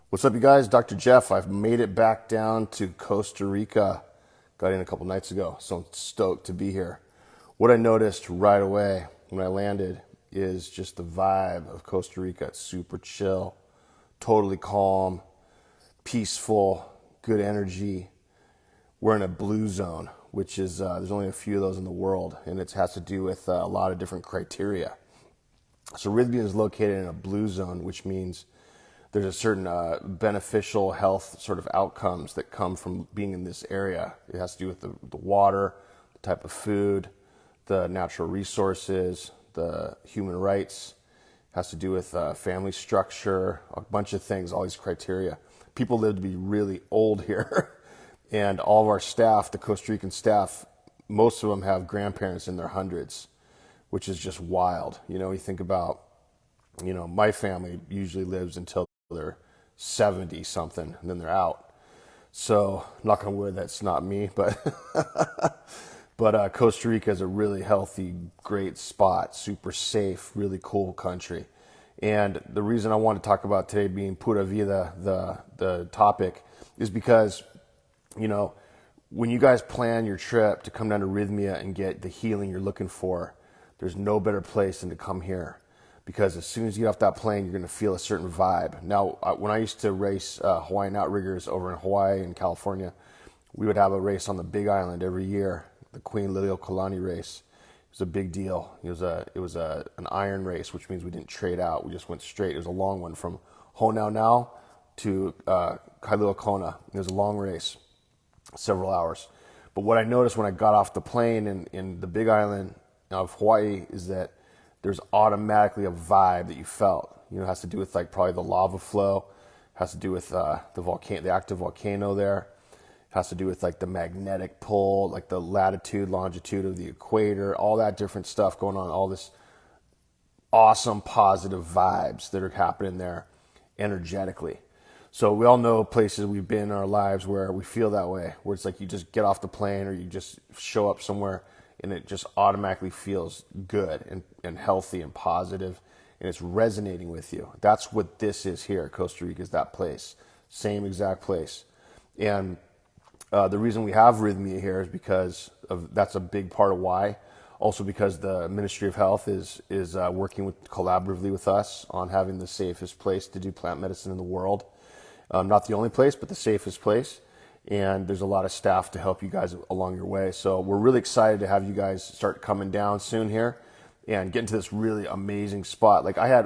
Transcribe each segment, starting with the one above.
What's up, you guys? Dr. Jeff. I've made it back down to Costa Rica. Got in a couple nights ago, so I'm stoked to be here. What I noticed right away when I landed is just the vibe of Costa Rica. It's super chill, totally calm, peaceful, good energy. We're in a blue zone, which is, there's only a few of those in the world, and it has to do with a lot of different criteria. So Rythmia is located in a blue zone, which means there's a certain beneficial health sort of outcomes that come from being in this area. It has to do with the water, the type of food, the natural resources, the human rights. It has to do with family structure, a bunch of things, all these criteria. People live to be really old here. And all of our staff, the Costa Rican staff, most of them have grandparents in their hundreds, which is just wild. You know, you think about, my family usually lives until they're 70 something and then they're out. So knock on wood, that's not me, but Costa Rica is a really healthy, great spot, super safe, really cool country. And the reason I want to talk about today being Pura Vida, the topic, is because, when you guys plan your trip to come down to Rythmia and get the healing you're looking for, there's no better place than to come here. Because as soon as you get off that plane, you're going to feel a certain vibe. Now, when I used to race Hawaiian outriggers over in Hawaii and California, we would have a race on the Big Island every year, the Queen Liliuokalani race. It was a big deal. It was an iron race, which means we didn't trade out. We just went straight. It was a long one from Honaunau to Kailua. It was a long race, several hours. But what I noticed when I got off the plane in the Big Island of Hawaii is that there's automatically a vibe that you felt. It has to do with probably the lava flow. It has to do with the active volcano there. It has to do with the magnetic pull, the latitude, longitude of the equator, all that different stuff going on, all this awesome positive vibes that are happening there energetically. So we all know places we've been in our lives where we feel that way, where it's you just get off the plane or you just show up somewhere and it just automatically feels good and healthy and positive, and it's resonating with you. That's what this is here. Costa Rica is that place, same exact place. And the reason we have Rythmia here is because that's a big part of why. Also because the Ministry of Health is working collaboratively with us on having the safest place to do plant medicine in the world. Not the only place, but the safest place. And there's a lot of staff to help you guys along your way. So we're really excited to have you guys start coming down soon here and get into this really amazing spot. I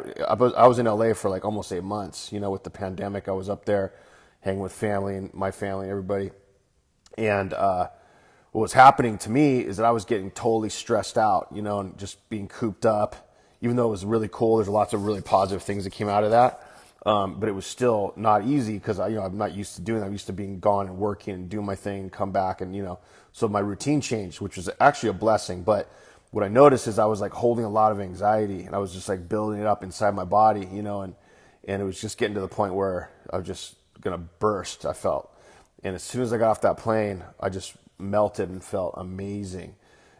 was in LA for almost 8 months, with the pandemic. I was up there hanging with family and my family, everybody. And what was happening to me is that I was getting totally stressed out, and just being cooped up. Even though it was really cool, there's lots of really positive things that came out of that. But it was still not easy because I'm not used to doing that. I'm used to being gone and working and doing my thing and come back and so my routine changed, which was actually a blessing. But what I noticed is I was holding a lot of anxiety and I was just building it up inside my body, and it was just getting to the point where I was just gonna burst, I felt. And as soon as I got off that plane, I just melted and felt amazing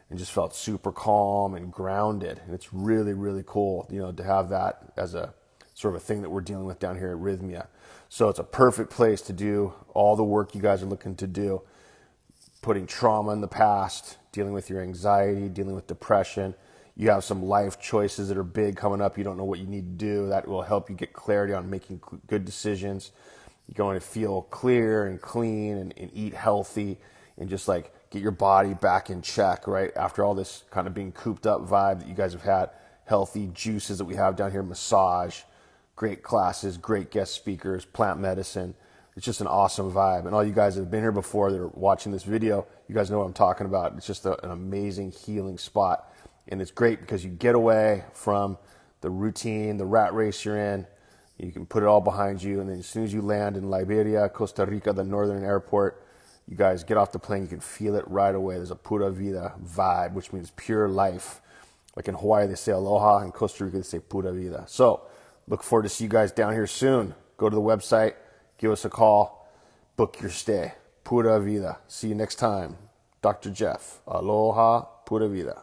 and just felt super calm and grounded. And it's really, really cool, to have that as a sort of a thing that we're dealing with down here at Rythmia. So it's a perfect place to do all the work you guys are looking to do, putting trauma in the past, dealing with your anxiety, dealing with depression. You have some life choices that are big coming up. You don't know what you need to do. That will help you get clarity on making good decisions. You're going to feel clear and clean and eat healthy and just get your body back in check, right? After all this kind of being cooped up vibe that you guys have had, healthy juices that we have down here, massage, great classes, great guest speakers, plant medicine. It's just an awesome vibe. And all you guys that have been here before that are watching this video, you guys know what I'm talking about. It's just an amazing healing spot. And it's great because you get away from the routine, the rat race you're in. You can put it all behind you. And then as soon as you land in Liberia, Costa Rica, the northern airport, you guys get off the plane, you can feel it right away. There's a Pura Vida vibe, which means pure life. Like in Hawaii, they say aloha. In Costa Rica, they say Pura Vida. So look forward to see you guys down here soon. Go to the website, give us a call, book your stay. Pura Vida. See you next time. Dr. Jeff. Aloha, Pura Vida.